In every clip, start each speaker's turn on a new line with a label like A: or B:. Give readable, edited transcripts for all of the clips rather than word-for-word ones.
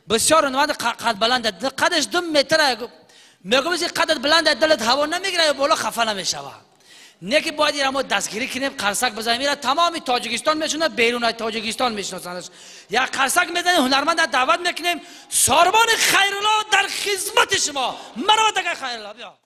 A: بسیار اونواد قد بلنده قدش 2 متره میگم این قدت بلنده دلت هوا نمیگیره یا بالا خفه نمیشوه نه که باید ما دستگیری کنیم قرصک بزنیم میره تمام تاجیکستان میشونه بیرون تاجیکستان میشناسنش یا قرصک میزنیم هنرمند دعوت میکنیم ساربان خیرالله در خدمت شما مرا دیگه خیرالله بیا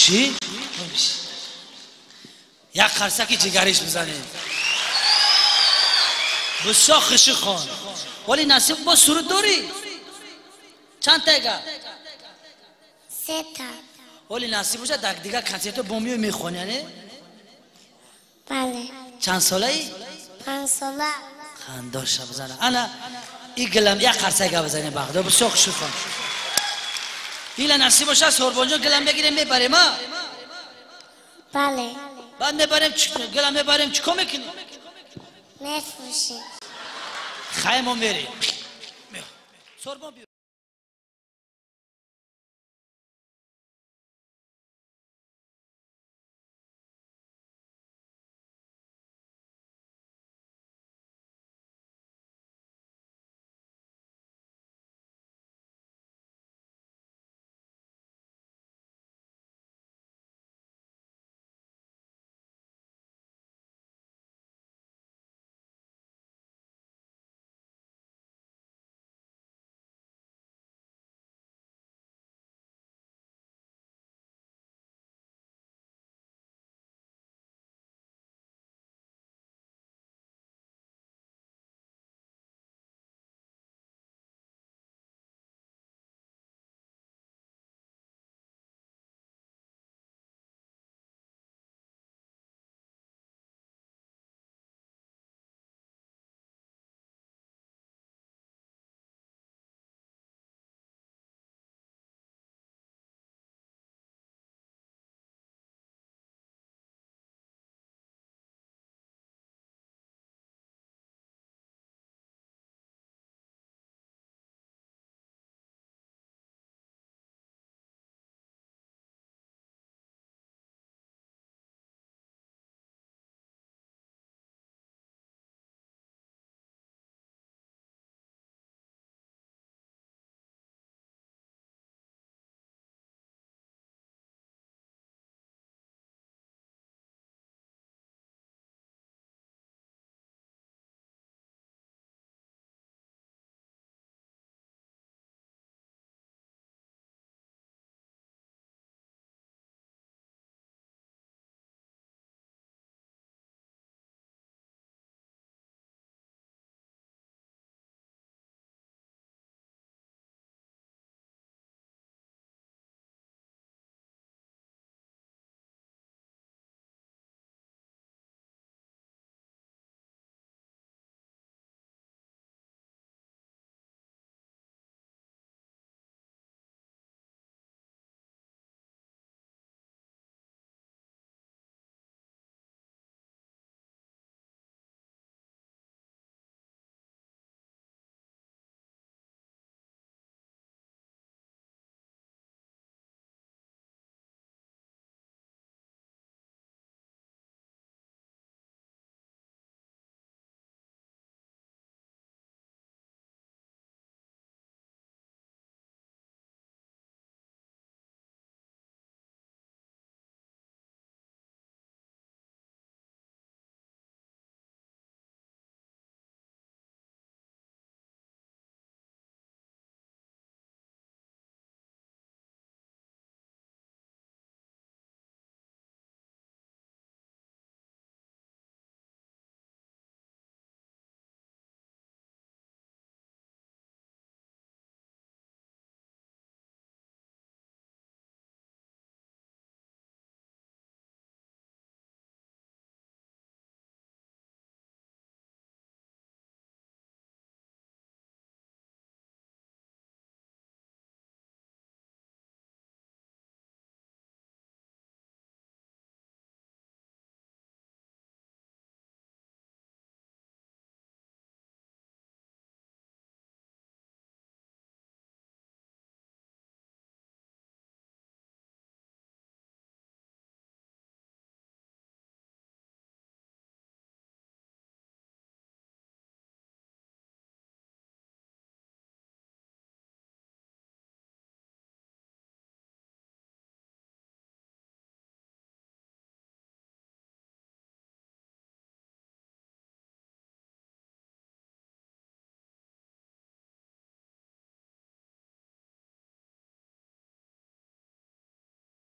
A: چی؟ یک خرسکی جگرش بزنیم بسیار خوشی خان ولی نصیب با سرود داری؟ چند تایگه؟
B: 3 تا
A: ولی نصیب باشه دیگه کنسرت بومیو میخونی نه؟
B: بله
A: چند ساله ای؟
B: 5 ساله
A: خنداش بزنه انا این گلم یک خرسکه بزنیم بخدا بسیار خوشی خان ایلا نصیب باشه سربانجا گلم بگیریم میبریم ها؟
B: بله
A: بعد میبریم گلم میبریم چیکار میکنیم؟
B: میفروشیم
A: خیمو میریم سربان